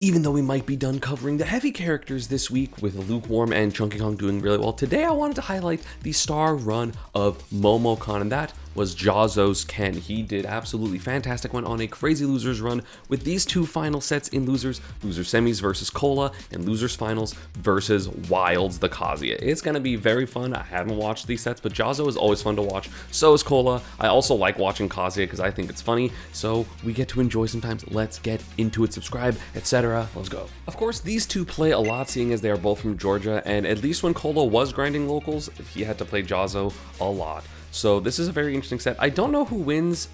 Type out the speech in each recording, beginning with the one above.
Even though we might be done covering the heavy characters this week with Lukewarm and Chunky Kong doing really well, today I wanted to highlight the star run of Momocon, and that was Jazo's Ken. He did absolutely fantastic, went on a crazy losers run with these two final sets in losers semis versus Cola, and losers finals versus Wilds the Kazuya. It's gonna be very fun. I haven't watched these sets, but Jazo is always fun to watch. So is Cola. I also like watching Kazuya because I think it's funny, so we get to enjoy sometimes. Let's get into it. Subscribe, etc. Let's go. Of course, these two play a lot, seeing as they are both from Georgia, and at least when Cola was grinding locals, he had to play Jazo a lot. So this is a very interesting set. I don't know who wins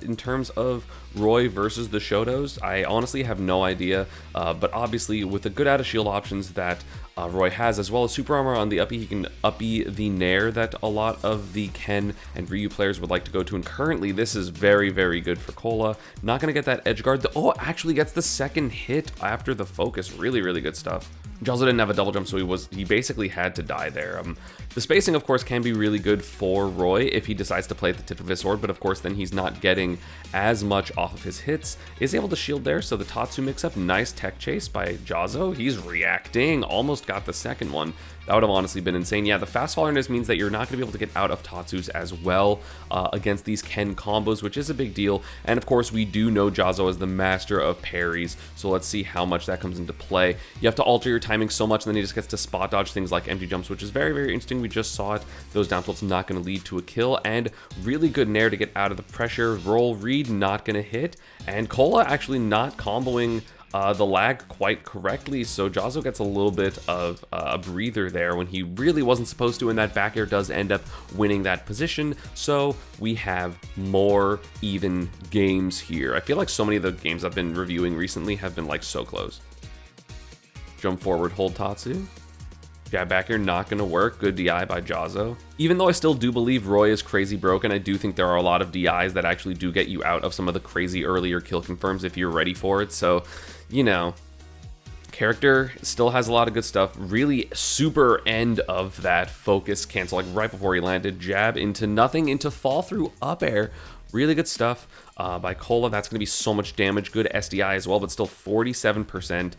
in terms of Roy versus the Shotos. I honestly have no idea, but obviously with the good out of shield options that Roy has, as well as super armor on the uppy, he can uppy the Nair that a lot of the Ken and Ryu players would like to go to, and currently this is very, very good for Cola. Not going to get that edge guard. Oh, actually gets the second hit after the focus. Really, really good stuff. Jazo didn't have a double jump, so he basically had to die there. The spacing, of course, can be really good for Roy if he decides to play at the tip of his sword, but of course then he's not getting as much off of his hits. Is able to shield there, so the Tatsu mix-up, nice tech chase by Jazo. He's reacting, almost got the second one. That would have honestly been insane. Yeah, the fast followerness means that you're not going to be able to get out of Tatsus as well against these Ken combos, which is a big deal. And of course, we do know Jazo as the master of parries, so let's see how much that comes into play. You have to alter your timing so much, and then he just gets to spot dodge things like empty jumps, which is very, very interesting. We just saw it. Those down tilts not going to lead to a kill, and really good Nair to get out of the pressure. Roll read not going to hit, and Cola actually not comboing the lag quite correctly, so Jazo gets a little bit of a breather there when he really wasn't supposed to, and that back air does end up winning that position, so we have more even games here. I feel like so many of the games I've been reviewing recently have been like so close. Jump forward, hold Tatsu. Jab back here, not going to work. Good DI by Jazo. Even though I still do believe Roy is crazy broken, I do think there are a lot of DIs that actually do get you out of some of the crazy earlier kill confirms if you're ready for it. So, you know, character still has a lot of good stuff. Really super end of that focus cancel, like right before he landed. Jab into nothing, into fall through up air. Really good stuff by Cola. That's going to be so much damage. Good SDI as well, but still 47%.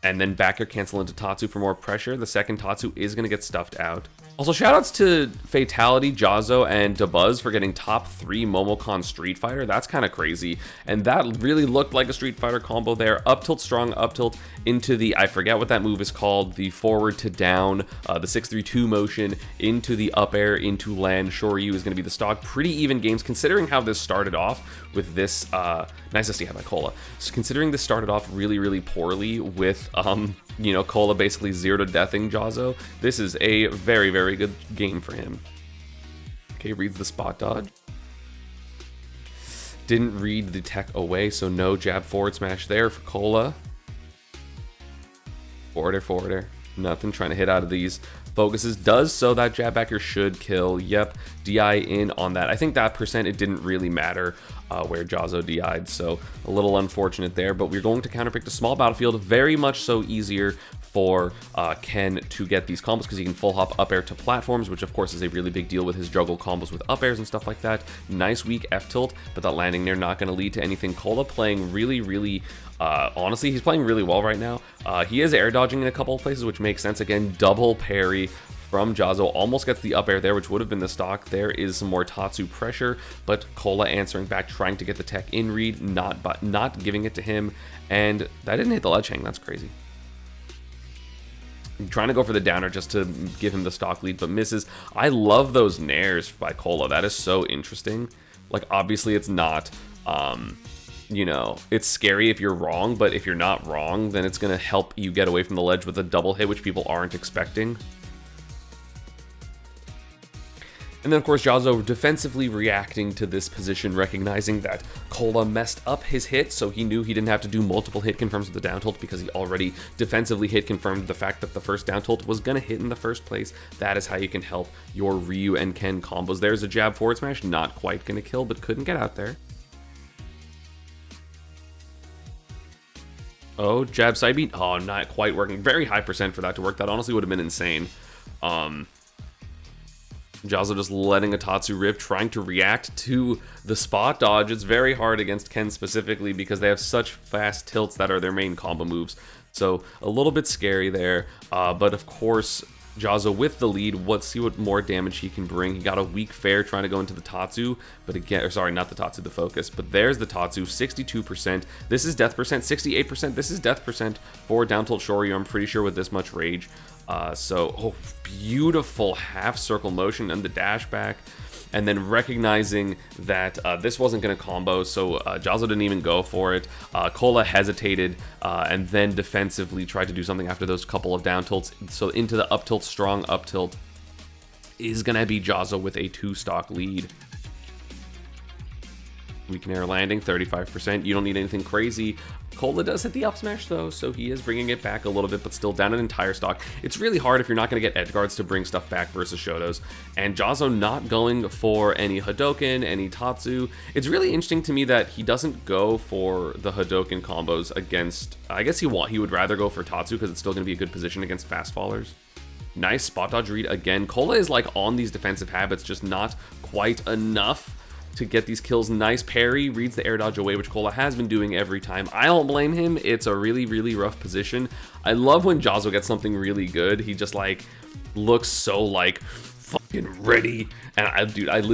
And then back air cancel into Tatsu for more pressure. The second Tatsu is going to get stuffed out. Also, shoutouts to Fatality, Jazo, and JAHZZ0'S for getting top 3 Momocon Street Fighter. That's kind of crazy. And that really looked like a Street Fighter combo there. Up tilt, strong up tilt into the, I forget what that move is called, the forward to down, the 6-3-2 motion into the up air, into land. Shoryu is going to be the stock. Pretty even games, considering how this started off with this, nice to see how by Cola. So considering this started off really, really poorly with, you know, Cola basically 0-to-deathing Jazo, this is a very, very good game for him. Okay, reads the spot dodge. Didn't read the tech away, so no jab forward smash there for Cola. Forward air. Nothing, trying to hit out of these focuses. Does so, that jab backer should kill. Yep, DI in on that. I think that percent, it didn't really matter where Jazo DI'd, so a little unfortunate there, but we're going to counterpick the small battlefield. Very much so easier for Ken to get these combos because he can full hop up air to platforms, which of course is a really big deal with his juggle combos with up airs and stuff like that. Nice weak F tilt, but that landing there not going to lead to anything. Cola playing really, really honestly, he's playing really well right now. He is air dodging in a couple of places, which makes sense. Again, double parry from Jazo, almost gets the up air there, which would have been the stock. There is some more Tatsu pressure, but Cola answering back, trying to get the tech in read, not giving it to him, and that didn't hit the ledge hang. That's crazy. Trying to go for the downer just to give him the stock lead, but misses. I love those nairs by Cola. That is so interesting. Like, obviously it's not, you know, it's scary if you're wrong, but if you're not wrong, then it's going to help you get away from the ledge with a double hit, which people aren't expecting. And then, of course, Jazo defensively reacting to this position, recognizing that Cola messed up his hit, so he knew he didn't have to do multiple hit confirms with the down tilt because he already defensively hit confirmed the fact that the first down tilt was going to hit in the first place. That is how you can help your Ryu and Ken combos. There's a jab forward smash, not quite going to kill, but couldn't get out there. Oh, jab side beat. Oh, not quite working. Very high percent for that to work. That honestly would have been insane. Jazo just letting a Tatsu rip, trying to react to the spot dodge. It's very hard against Ken specifically because they have such fast tilts that are their main combo moves. So a little bit scary there, but of course, Jazo with the lead. Let's see what more damage he can bring. He got a weak fair trying to go into the Tatsu, but again, or sorry, not the Tatsu, the focus. But there's the Tatsu, 62%. This is death percent, 68%. This is death percent for down tilt Shoryu, I'm pretty sure, with this much rage. So beautiful half circle motion and the dash back. And then recognizing that this wasn't going to combo, so Jazo didn't even go for it. Cola hesitated and then defensively tried to do something after those couple of down tilts. So into the up tilt, strong up tilt is going to be Jazo with a 2-stock lead. Weaken air landing, 35%. You don't need anything crazy. Cola does hit the up smash though, so he is bringing it back a little bit, but still down an entire stock. It's really hard if you're not going to get edge guards to bring stuff back versus Shotos. And Jazo not going for any Hadoken, any Tatsu. It's really interesting to me that he doesn't go for the Hadoken combos against, I guess he would rather go for Tatsu because it's still going to be a good position against fast fallers. Nice spot dodge read again. Cola is like on these defensive habits, just not quite enough to get these kills. Nice parry, reads the air dodge away, which Cola has been doing every time. I don't blame him. It's a really, really rough position. I love when Jazo gets something really good. He just like looks so like fucking ready. And I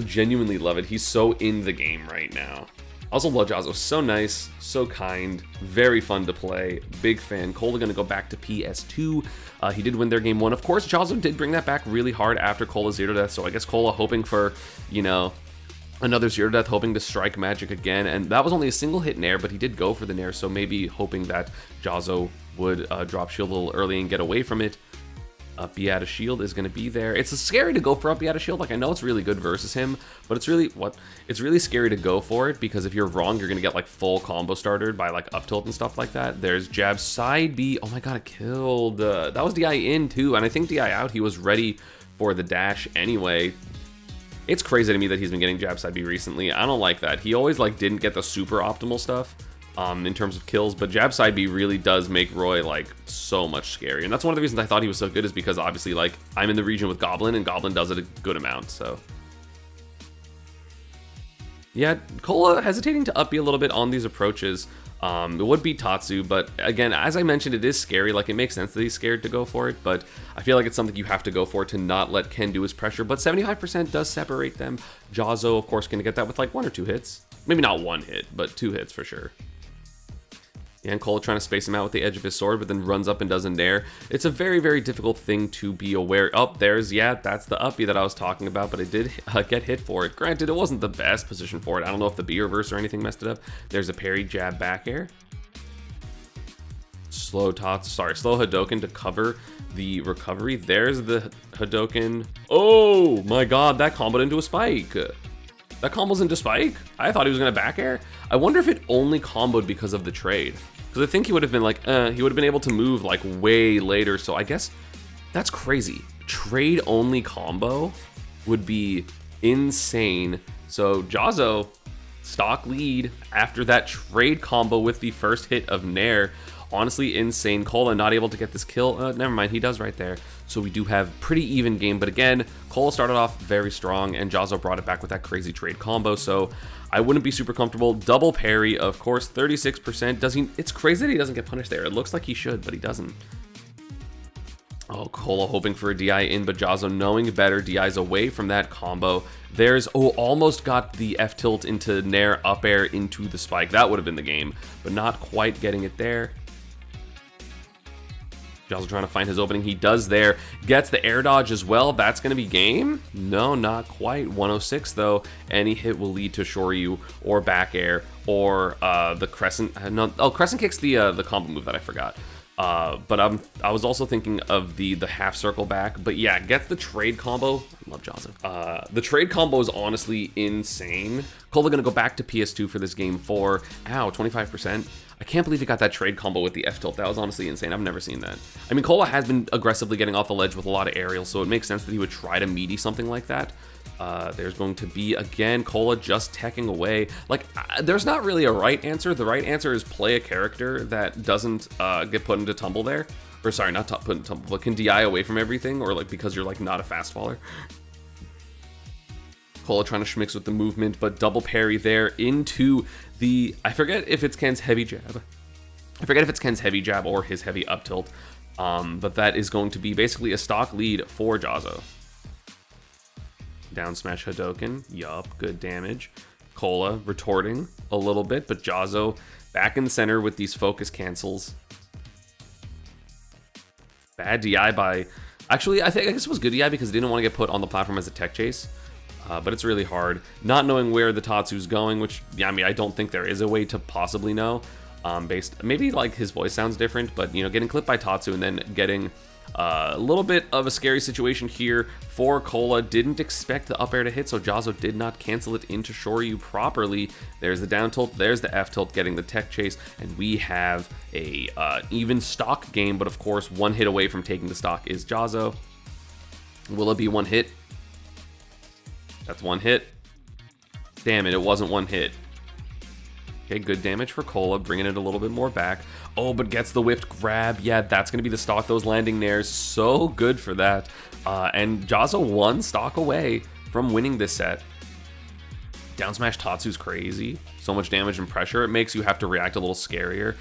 genuinely love it. He's so in the game right now. I also love Jazo. So nice, so kind, very fun to play. Big fan. Cola gonna go back to PS2. He did win their game 1. Of course, Jazo did bring that back really hard after Cola's 0 death. So I guess Cola hoping for, you know, another 0 death, hoping to strike magic again, and that was only a single hit nair, but he did go for the nair, so maybe hoping that Jazo would drop shield a little early and get away from it. Up B out of shield is going to be there. It's scary to go for up B out of shield. Like, I know it's really good versus him, but it's really scary to go for it because if you're wrong, you're going to get like full combo started by like up tilt and stuff like that. There's jab side B. Oh my god, it killed. That was DI in too, and I think DI out. He was ready for the dash anyway. It's crazy to me that he's been getting jab side B recently. I don't like that. He always like didn't get the super optimal stuff in terms of kills, but jab side B really does make Roy like so much scary. And that's one of the reasons I thought he was so good, is because obviously like I'm in the region with Goblin and Goblin does it a good amount. So yeah, Cola hesitating to up B a little bit on these approaches. It would be Tatsu, but again, as I mentioned, it is scary. Like, it makes sense that he's scared to go for it, but I feel like it's something you have to go for to not let Ken do his pressure. But 75% does separate them. Jazo, of course, going to get that with like 1 or 2 hits. Maybe not 1 hit, but 2 hits for sure. Yeah, and Cola trying to space him out with the edge of his sword, but then runs up and does a nair. It's a very, very difficult thing to be aware. Oh, that's the up B that I was talking about, but it did get hit for it. Granted, it wasn't the best position for it. I don't know if the B reverse or anything messed it up. There's a parry jab back air. Slow Hadoken to cover the recovery. There's the Hadoken. Oh my god, that comboed into a spike. That combos into spike? I thought he was gonna back air. I wonder if it only comboed because of the trade. Because I think he would have been like, he would have been able to move like way later. So I guess that's crazy. Trade only combo would be insane. So Jazo, stock lead after that trade combo with the first hit of nair. Honestly, insane. Cola not able to get this kill. Never mind, he does right there. So we do have pretty even game. But again, Cola started off very strong, and Jazo brought it back with that crazy trade combo. So I wouldn't be super comfortable. Double parry, of course, 36%. Does he? It's crazy that he doesn't get punished there. It looks like he should, but he doesn't. Oh, Cola hoping for a DI in, but Jazo knowing better, DI's away from that combo. There's, almost got the F tilt into nair up air into the spike. That would have been the game, but not quite getting it there. Jazo trying to find his opening. He does there. Gets the air dodge as well. That's going to be game? No, not quite. 106 though. Any hit will lead to Shoryu or back air or the crescent. No, crescent kick's the combo move that I forgot. But I was also thinking of the half circle back. But yeah, gets the trade combo. I love Jazo. The trade combo is honestly insane. Cola gonna go back to PS2 for this game 4. Ow, 25%. I can't believe he got that trade combo with the F tilt. That was honestly insane. I've never seen that. I mean, Cola has been aggressively getting off the ledge with a lot of aerials, so it makes sense that he would try to meaty something like that. There's going to be, again, Cola just teching away. Like, there's not really a right answer. The right answer is play a character that doesn't get put into tumble there. Or sorry, not put into tumble, but can DI away from everything, or like because you're like not a fast faller. Cola trying to schmix with the movement, but double parry there into the, I forget if it's Ken's heavy jab. I forget if it's Ken's heavy jab or his heavy up tilt. But that is going to be basically a stock lead for Jazo. Down smash Hadoken. Yup, good damage. Cola retorting a little bit, but Jazo back in the center with these focus cancels. Bad DI by... Actually, I guess it was good DI because it didn't want to get put on the platform as a tech chase. But it's really hard. Not knowing where the Tatsu's going, which, yeah, I mean, I don't think there is a way to possibly know. Based, maybe like his voice sounds different, but, you know, getting clipped by Tatsu and then getting a little bit of a scary situation here for Cola. Didn't expect the up air to hit, so Jazo did not cancel it into Shoryu properly. There's the down tilt, there's the F tilt, getting the tech chase, and we have a even stock game, but of course, one hit away from taking the stock is Jazo. Will it be one hit? That's one hit. Damn it, it wasn't one hit. Okay, good damage for Cola, bringing it a little bit more back. Oh, but gets the whiffed grab. Yeah, that's going to be the stock, those landing nairs. So good for that. And Jazo one stock away from winning this set. Down smash Tatsu's crazy. So much damage and pressure. It makes you have to react a little scarier.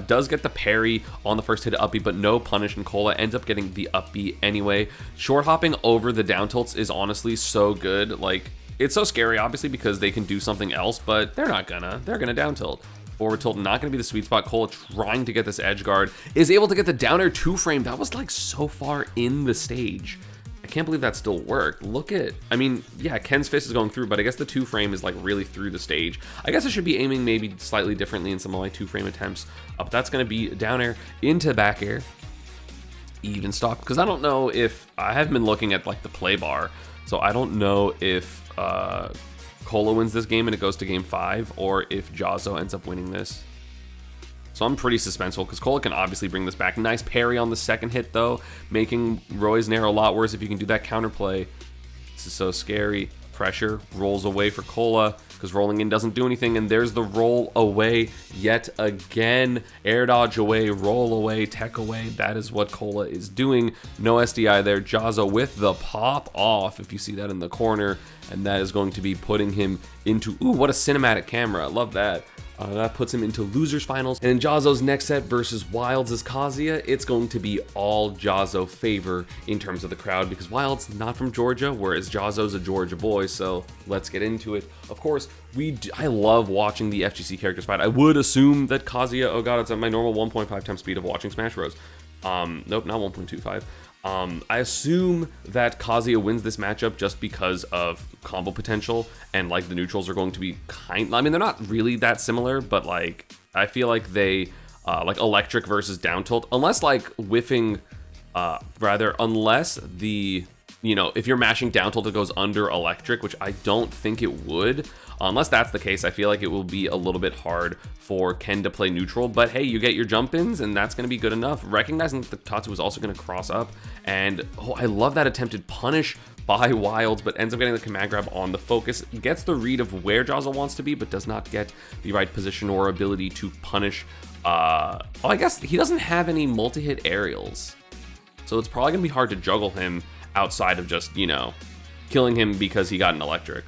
Does get the parry on the first hit of up B, but no punish, and Cola ends up getting the up B anyway. Short hopping over the down tilts is honestly so good. Like, it's so scary, obviously, because they can do something else, but they're not gonna. They're gonna down tilt. Forward tilt, not gonna be the sweet spot. Cola trying to get this edge guard, is able to get the down air 2-frame. That was like so far in the stage. I can't believe that still worked. Look at, I mean, yeah, Ken's fist is going through, but I guess the 2-frame is like really through the stage. I guess I should be aiming maybe slightly differently in some of my 2-frame attempts. But that's gonna be down air into back air. Even stock, because I don't know if, I haven't been looking at like the play bar, so I don't know if Cola wins this game and it goes to game 5, or if Jazo ends up winning this. So I'm pretty suspenseful because Cola can obviously bring this back. Nice parry on the second hit though, making Roy's Nair a lot worse if you can do that counterplay. This is so scary. Pressure rolls away for Cola because rolling in doesn't do anything, and there's the roll away yet again. Air dodge away, roll away, tech away. That is what Cola is doing. No SDI there. Jazo with the pop off, if you see that in the corner, and that is going to be putting him into, ooh, what a cinematic camera. I love that. That puts him into losers finals. And in Jazo's next set versus JAHZZ0'S Kazuya, it's going to be all Jazo favor in terms of the crowd, because Wild's not from Georgia, whereas Jazo's a Georgia boy. So let's get into it. Of course, I love watching the FGC characters fight. I would assume that Kazuya, oh god, it's at my normal 1.5 times speed of watching Smash Bros. Nope, not 1.25. I assume that Kazuya wins this matchup just because of combo potential, and like the neutrals are going to be I mean, they're not really that similar, but like I feel like they like electric versus down tilt, unless like whiffing, unless the, you know, if you're mashing down tilt it goes under electric, which I don't think it would. Unless that's the case, I feel like it will be a little bit hard for Ken to play neutral, but hey, you get your jump-ins, and that's going to be good enough. Recognizing that the Tatsu is also going to cross up, and oh, I love that attempted punish by Wilds, but ends up getting the command grab on the focus. Gets the read of where Jazo wants to be, but does not get the right position or ability to punish. Oh, I guess he doesn't have any multi-hit aerials, so it's probably going to be hard to juggle him outside of just, you know, killing him because he got an electric.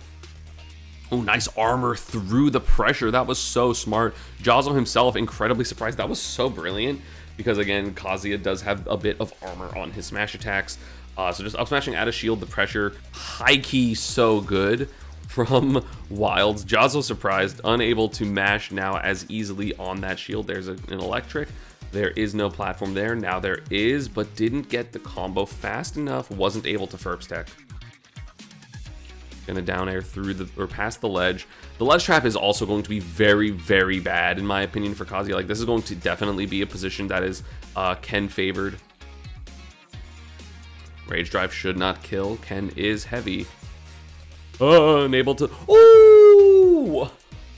Oh, nice armor through the pressure. That was so smart. Jazo himself incredibly surprised. That was so brilliant because, again, Kazuya does have a bit of armor on his smash attacks. So just up smashing out of shield, the pressure, high key, so good from Wilds. Jazo surprised, unable to mash now as easily on that shield. There's an electric. There is no platform there. Now there is, but didn't get the combo fast enough. Wasn't able to Ferb stack. Gonna down air through the, or past the ledge. The ledge trap is also going to be very, very bad in my opinion for Kazuya. Like, this is going to definitely be a position that is Ken favored. Rage drive should not kill. Ken is heavy. Unable to. Ooh,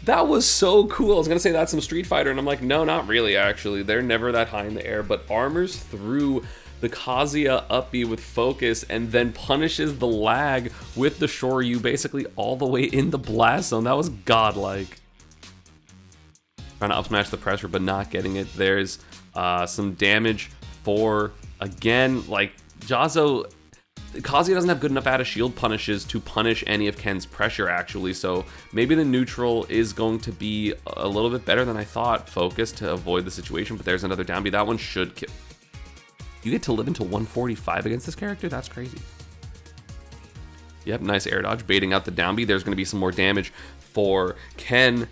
that was so cool. I was gonna say that's some Street Fighter, and I'm like, no, not really. Actually, they're never that high in the air. But armors through the Kazuya up B with focus, and then punishes the lag with the Shoryu basically all the way in the blast zone. That was godlike. Trying to up smash the pressure, but not getting it. There's some damage for, again, like, Jazo. Kazuya doesn't have good enough out of shield punishes to punish any of Ken's pressure, actually, so maybe the neutral is going to be a little bit better than I thought. Focus to avoid the situation, but there's another down B. That one should kill. You get to live until 145 against this character? That's crazy. Yep, nice air dodge, baiting out the down B. There's going to be some more damage for Ken.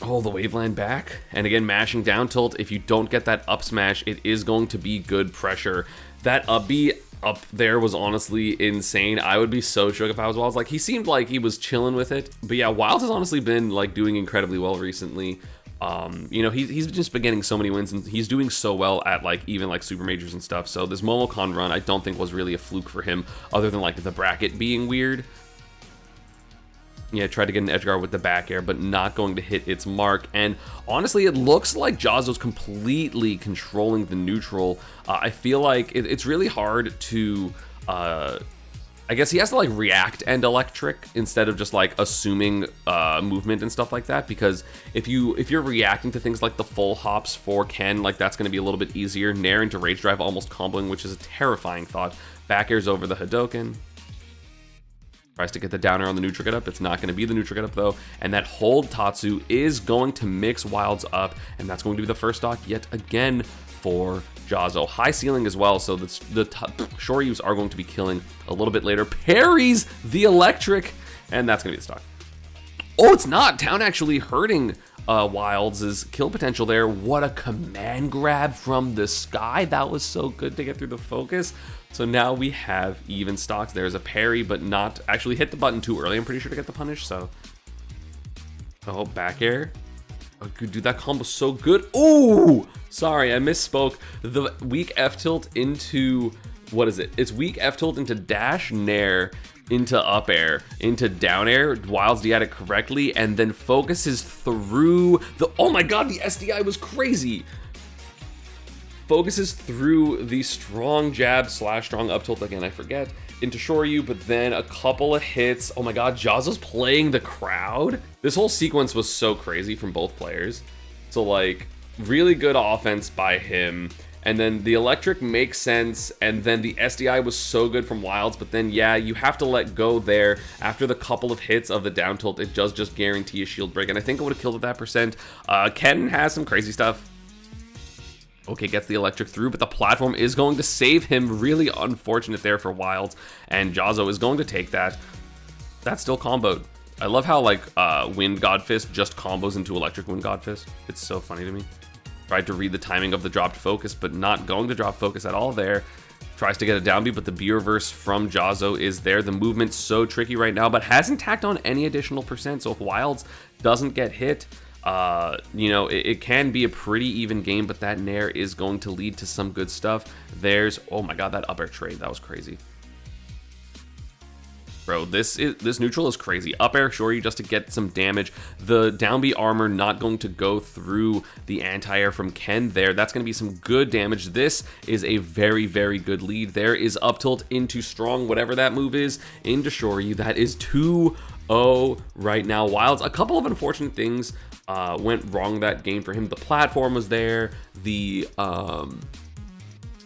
Oh, the waveland back. And again, mashing down tilt. If you don't get that up smash, it is going to be good pressure. That up B up there was honestly insane. I would be so shook if I was Wilds. Like, he seemed like he was chilling with it. But yeah, Wilds has honestly been like doing incredibly well recently. You know, he's just been getting so many wins, and he's doing so well at like even like super majors and stuff. So this Momocon run, I don't think was really a fluke for him, other than like the bracket being weird. Yeah, tried to get an edge guard with the back air, but not going to hit its mark. And honestly, it looks like Jazo's completely controlling the neutral. I feel like it's really hard to, I guess he has to like react and electric instead of just like assuming movement and stuff like that. Because if you're reacting to things like the full hops for Ken, like that's going to be a little bit easier. Nair into rage drive almost comboing, which is a terrifying thought. Back airs over the Hadoken. Tries to get the down air on the neutral get up. It's not going to be the neutral get up though. And that hold Tatsu is going to mix Wilds up. And that's going to be the first stock yet again for Jazo. High ceiling as well. So the Shoryus are going to be killing a little bit later. Parries the electric. And that's going to be the stock. Oh, it's not. Down actually hurting Wilds' kill potential there. What a command grab from the sky. That was so good to get through the focus. So now we have even stocks. There's a parry, but not actually hit the button too early, I'm pretty sure, to get the punish. So, oh, back air. Oh, dude, that combo so good. Oh, sorry, I misspoke. The weak F tilt into, what is it? It's weak F tilt into dash nair, into up air, into down air. Wilds D at it correctly, and then focuses through the, oh my god, the SDI was crazy. Focuses through the strong jab / strong up tilt, again, I forget, into Shoryu, but then a couple of hits. Oh my god, Jazo's playing the crowd. This whole sequence was so crazy from both players. So like, really good offense by him. And then the electric makes sense, and then the SDI was so good from Wilds, but then yeah, you have to let go there. After the couple of hits of the down tilt, it does just guarantee a shield break, and I think it would have killed at that percent. Ken has some crazy stuff. Okay, gets the electric through, but the platform is going to save him. Really unfortunate there for Wilds, and Jazo is going to take that. That's still comboed. I love how like Wind God Fist just combos into electric Wind God Fist. It's so funny to me. Tried to read the timing of the dropped focus, but not going to drop focus at all there. Tries to get a down B, but the B reverse from Jazo is there. The movement's so tricky right now, but hasn't tacked on any additional percent. So if Wilds doesn't get hit, you know, it can be a pretty even game, but that nair is going to lead to some good stuff. There's, oh my god, that up air trade, that was crazy. Bro, this neutral is crazy. Up air Shoryu just to get some damage. The down B armor not going to go through the anti-air from Ken there. That's going to be some good damage. This is a very, very good lead. There is up tilt into strong, whatever that move is, into Shoryu. That is 2-0 right now. Wilds, a couple of unfortunate things went wrong that game for him. The platform was there. The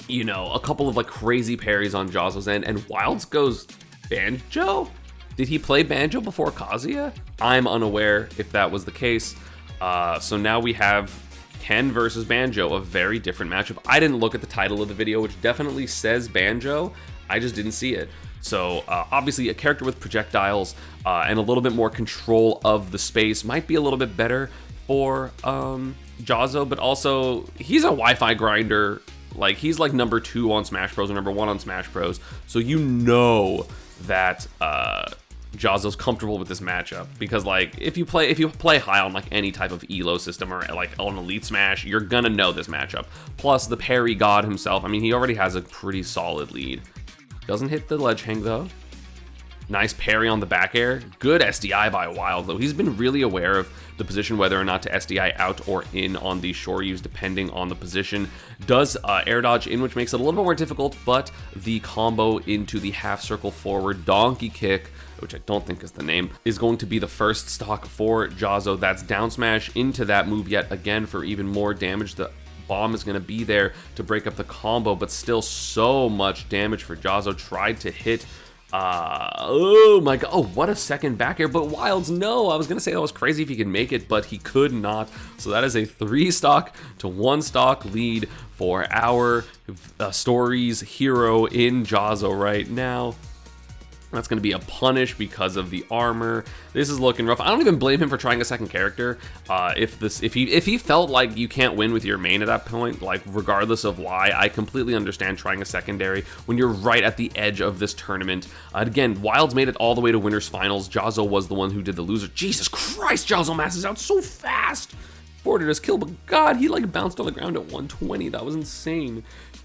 you know, a couple of like crazy parries on Jazo's end, and Wilds goes Banjo? Did he play Banjo before Kazuya? I'm unaware if that was the case. So now we have Ken versus Banjo, a very different matchup. I didn't look at the title of the video, which definitely says Banjo. I just didn't see it. So obviously a character with projectiles and a little bit more control of the space might be a little bit better for Jazo, but also he's a Wi-Fi grinder. Like, he's like number 2 on Smash Bros or number 1 on Smash Bros. So you know that Jazo's comfortable with this matchup, because like if you play high on like any type of elo system or like on Elite Smash, you're gonna know this matchup. Plus the parry god himself, I mean, he already has a pretty solid lead. Doesn't hit the ledge hang though. Nice parry on the back air. Good SDI by Wild though. He's been really aware of the position, whether or not to SDI out or in on the Shoryus, depending on the position. Does air dodge in, which makes it a little bit more difficult, but the combo into the half circle forward donkey kick, which I don't think is the name, is going to be the first stock for Jazo. That's down smash into that move yet again for even more damage. The bomb is going to be there to break up the combo, but still so much damage for Jazo. Tried to hit. Oh my god, oh, what a second back air, but Wilds, no, I was gonna say that was crazy if he could make it, but he could not. So that is a 3-stock to 1-stock lead for our story's hero in Jazo right now. That's going to be a punish because of the armor. This is looking rough. I don't even blame him for trying a second character. If he felt like you can't win with your main at that point, like regardless of why, I completely understand trying a secondary when you're right at the edge of this tournament. Again, Wilds made it all the way to winners finals. Jazo was the one who did the loser. Jesus Christ, Jazo masses out so fast. Forwarded his kill, but God, he like bounced on the ground at 120. That was insane.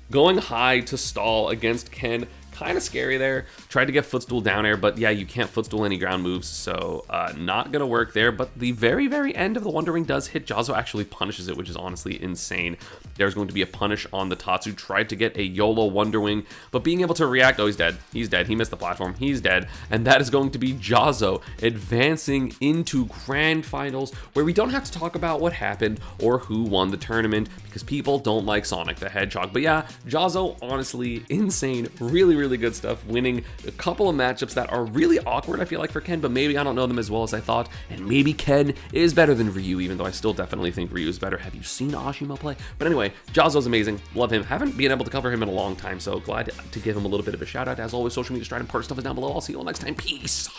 Going high to stall against Ken. Kind of scary there. Tried to get footstool down air, but yeah, you can't footstool any ground moves, so not gonna work there. But the very end of the Wonder Wing does hit. Jazo actually punishes it, which is honestly insane. There's going to be a punish on the Tatsu. Tried to get a YOLO Wonder Wing, but being able to react, oh, he's dead. He's dead. He missed the platform. He's dead. And that is going to be Jazo advancing into grand finals, where we don't have to talk about what happened or who won the tournament, because people don't like Sonic the Hedgehog. But yeah, Jazo, honestly, insane. Really good stuff, winning a couple of matchups that are really awkward, I feel like, for Ken, but maybe I don't know them as well as I thought, and maybe Ken is better than Ryu, even though I still definitely think Ryu is better. Have you seen Ashimo play? But anyway, Jazo's amazing. Love him. Haven't been able to cover him in a long time, so glad to give him a little bit of a shout out. As always, social media stride and part of stuff is down below. I'll see you all next time. Peace.